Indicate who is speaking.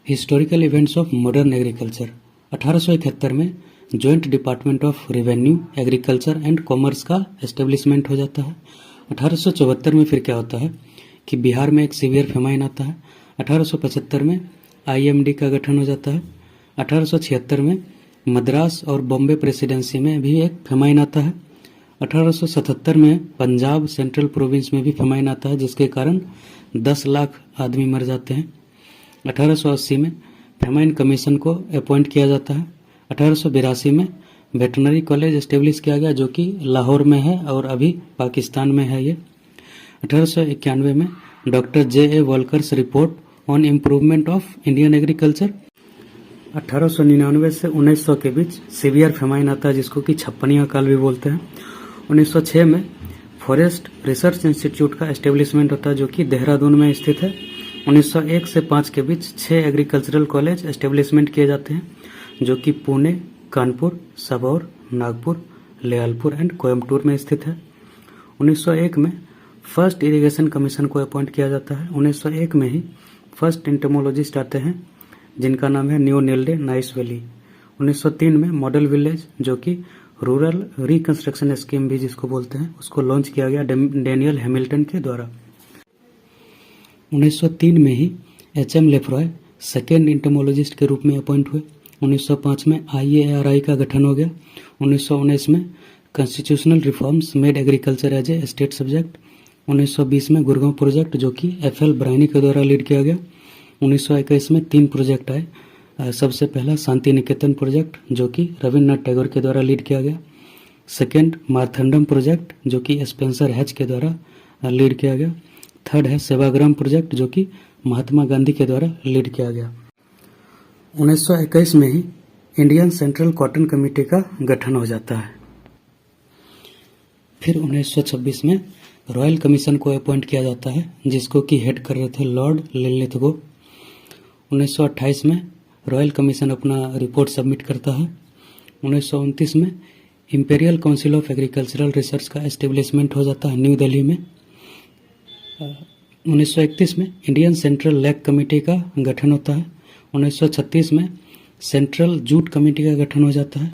Speaker 1: Historical events of modern agriculture. 1871 में joint department of revenue, agriculture and commerce का establishment हो जाता है। 1874 में फिर क्या होता है कि बिहार में एक सीवियर फेमाइन आता है। 1875 में IMD का गठन हो जाता है। 1876 में मद्रास और बॉम्बे प्रेसिडेंसी में भी एक फेमाइन आता है। 1877 में पंजाब सेंट्रल प्रोविंस में भी फेमाइन आता है, जिसके कारण 10 लाख आदमी मर जाते हैं। 1880 में फेमाइन कमीशन को अपॉइंट किया जाता है। 1882 में वेटरनरी कॉलेज एस्टेब्लिश किया गया, जो कि लाहौर में है और अभी पाकिस्तान में है ये। 1891 में doctor J.A. Voelcker's report on improvement of Indian agriculture. 1899 से 1900 के बीच सीवियर फेमाइन आता है, जिसको कि छप्पनिया काल भी बोलते हैं। 1906 में फॉरेस्ट रिसर्च इंस्टीट्यूट का एस्टेब्लिशमेंट होता है, जो कि देहरादून में स्थित है। 1901 से 5 के बीच 6 एग्रीकल्चरल कॉलेज एस्टेब्लिशमेंट किए जाते हैं, जो कि पुणे, कानपुर, सबौर, नागपुर, लियालपुर एंड कोयम्बटूर में स्थित है। 1901 में फर्स्ट इरिगेशन कमीशन को अपॉइंट किया जाता है। 1901 में ही फर्स्ट एंटोमोलॉजिस्ट आते हैं, जिनका नाम है न्यू नेल्डे नाइस वैली। 1903 में मॉडल विलेज, जो कि रूरल रिकंस्ट्रक्शन स्कीम भी जिसको बोलते हैं, उसको लॉन्च किया गया डेनियल हैमिल्टन के द्वारा। 1903 में ही HM लेफ्रॉय सेकेंड एंटोमोलॉजिस्ट के रूप में अपॉइंट हुए। 1905 में IARI का गठन हो गया। 1919 में constitutional reforms made agriculture as a state subject. 1920 में गुड़गांव प्रोजेक्ट, जो कि FL ब्रायनी के द्वारा लीड किया गया। 1921 में 3 प्रोजेक्ट आए। सबसे पहला शांति निकेतन प्रोजेक्ट, जो कि रविन्द्रनाथ टैगोर के द्वारा लीड किया गया। सेकेंड मार्थंडम प्रोजेक्ट, जो कि स्पेंसर हैच के द्वारा लीड किया गया। थर्ड है सेवाग्राम प्रोजेक्ट, जो कि महात्मा गांधी के द्वारा लीड किया गया। 1921 में ही इंडियन सेंट्रल कॉटन कमेटी का गठन हो जाता है। फिर 1926 में रॉयल कमीशन को अपॉइंट किया जाता है, जिसको कि हेड कर रहे थे लॉर्ड लिनलिथगो। 1928 में रॉयल कमीशन अपना रिपोर्ट सबमिट करता है। 1929 में imperial council of agricultural research का एस्टेब्लिशमेंट हो जाता है न्यू दिल्ली में। 1931 में इंडियन सेंट्रल लैक कमेटी का गठन होता है। 1936 में सेंट्रल जूट कमेटी का गठन हो जाता है।